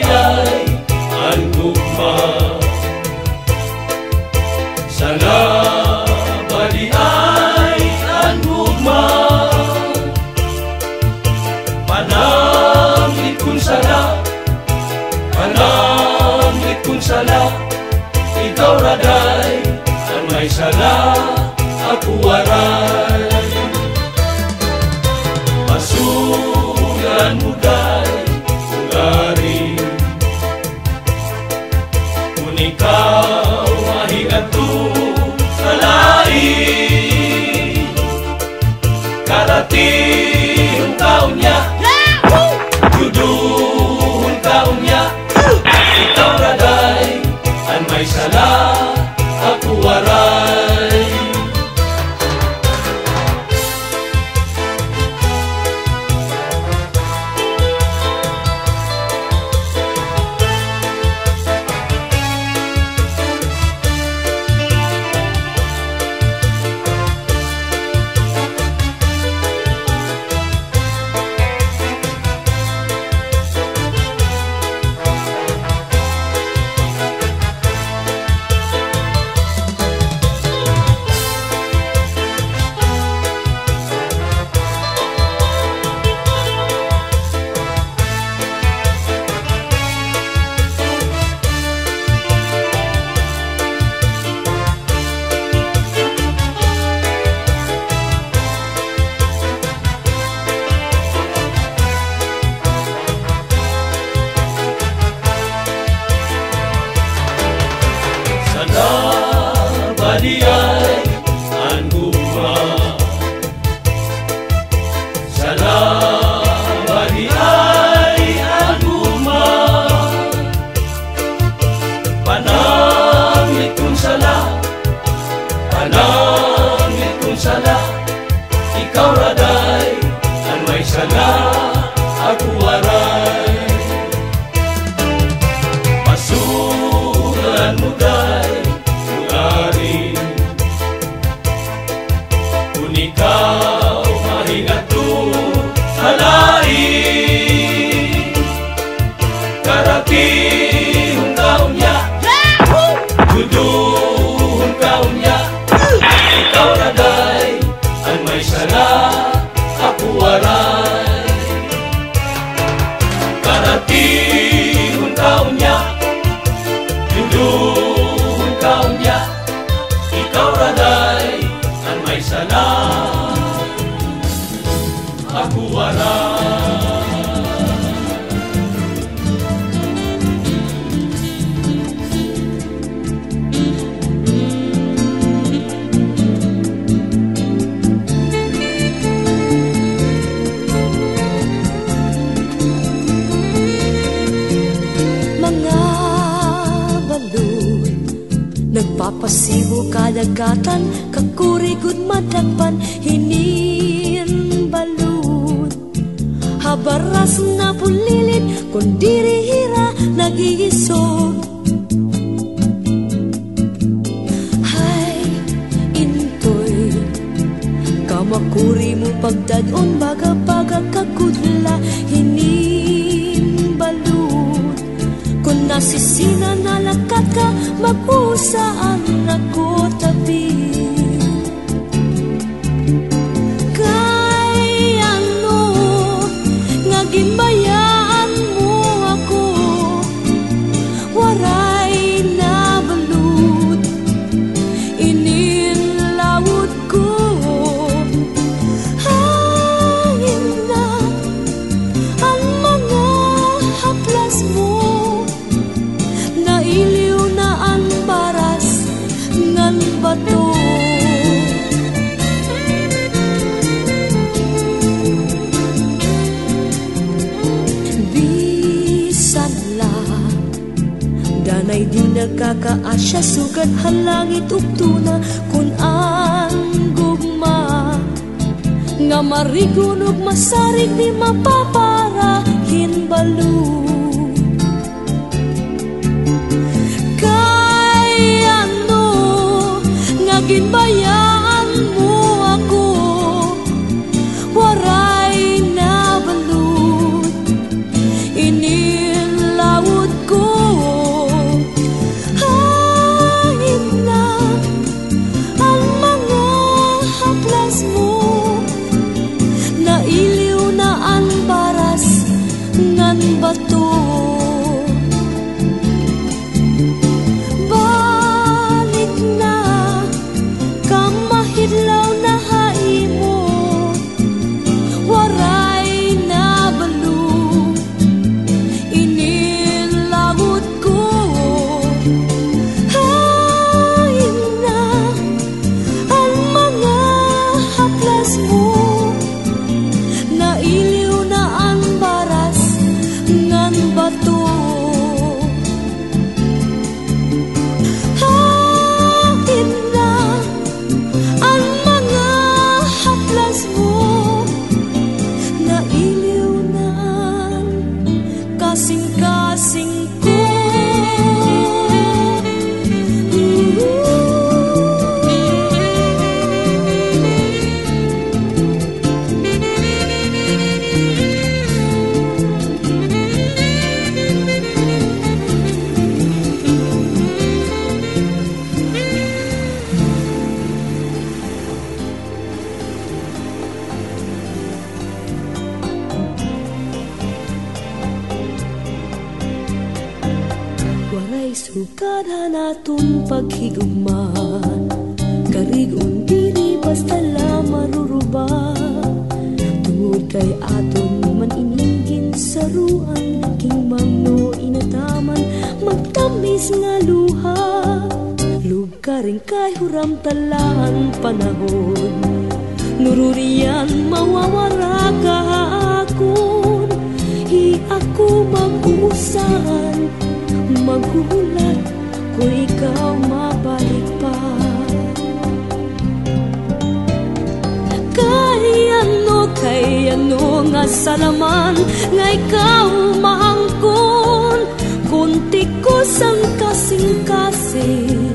ay ang gugma. Sala bali ay ang gugma. Pananglit kung sala, pananglit kung sala, ikaw raday ang may sala, ako waray. Masugan mo day ugari, kung ikaw mahigato sa lain, karatihong taon niya, yuduhong taon niya, ikaw raday ang may sala, ako waray. Bali ay ang gugma. Sala bali ay ang gugma. Pananglit kung sala, pananglit kung sala, ikaw raday ang may sala, ako waray. Pasugan mo day ugari, kung ikaw mahigato sa lain, karatihong taon niya, yuduhong taon niya, ikaw raday ang may sala, ako waray. Karatihong taon niya, yuduhong taon niya, ikaw raday ang may sala, ako waray. Nagpapasibo kadagatan, kakurigod madagpan, hinin balud. Habaras na pulilit, kung dirihira nagigisog. Hay, intoy, kamakuri mo pagdadon, baga-baga kakudla, hinin balud. Kung nasisina nalakat ka, mag-usaan ako tabi. Kay ano nga gimbayaan mo ako, waray na balud, inilawod ko. Hangin na ang mga haplas mo, nailiw na ang baras ng bato. Bisan la danay di nagkakaasya, sugad halangit ugtuna, kun ang gugma nga marigunog masarig di mapaparahin balud. Ginbayaan mo ako, waray na balud, inilawod Waray sugad naton paghigugma, karigon diri basta la maruruba. Tungod kay aton man inigin saruan, king mamno inataman magtamis nga luha. Lugaring kay huram talaan panahon, nururian mawawara ka akon. Hi ako mag-uusaan, maghuhulat kung ikaw mabalik pa. Kay ano nga salaman nga ikaw maangkon, kunti ko sang kasing-kasing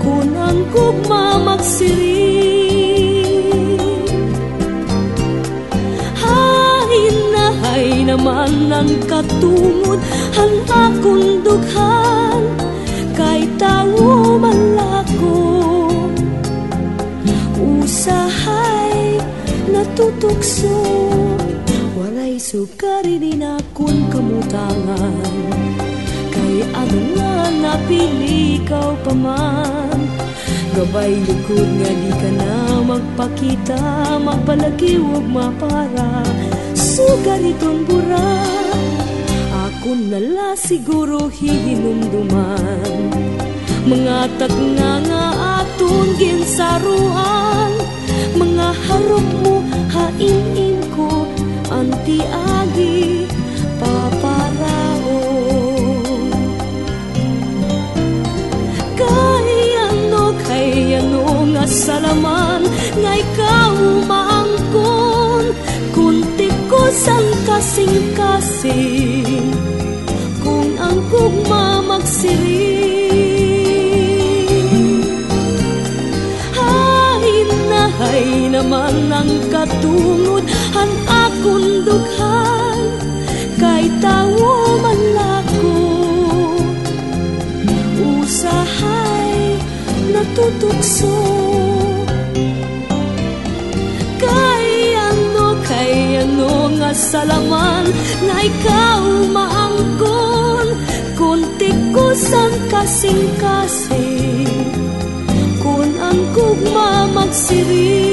kun ang gugma magsiring. Hay naman ang katungod ang akong dughan, kay tawo malako usahay natutukso. Walay sukari din akong kamutangan, kay ano nga napili ikaw pa man. Gabay likod nga di ka na magpakita, magpalagiwag mapara sugariton bura. Ako nala siguro hihinumduman, mga tagna nga aton ginsaruan. Mga harap mo hain-in ko, anti-agi paparaon. Kay ano nga salaman nga ikaw maangkon, kunti ko sang kasing-kasing kung ang gugma magsiring. Hay naman ang katungod ang akong dughan, kay tawo malako usahay natutukso. Kay ano nga salaman nga ikaw maangkon, kunti ko sang kasing-kasing kun ang gugma magsiring.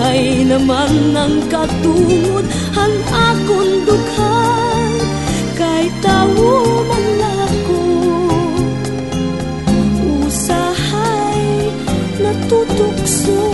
Hay naman ang katungod ang akong dughan, kay tawo malako usahay natutukso.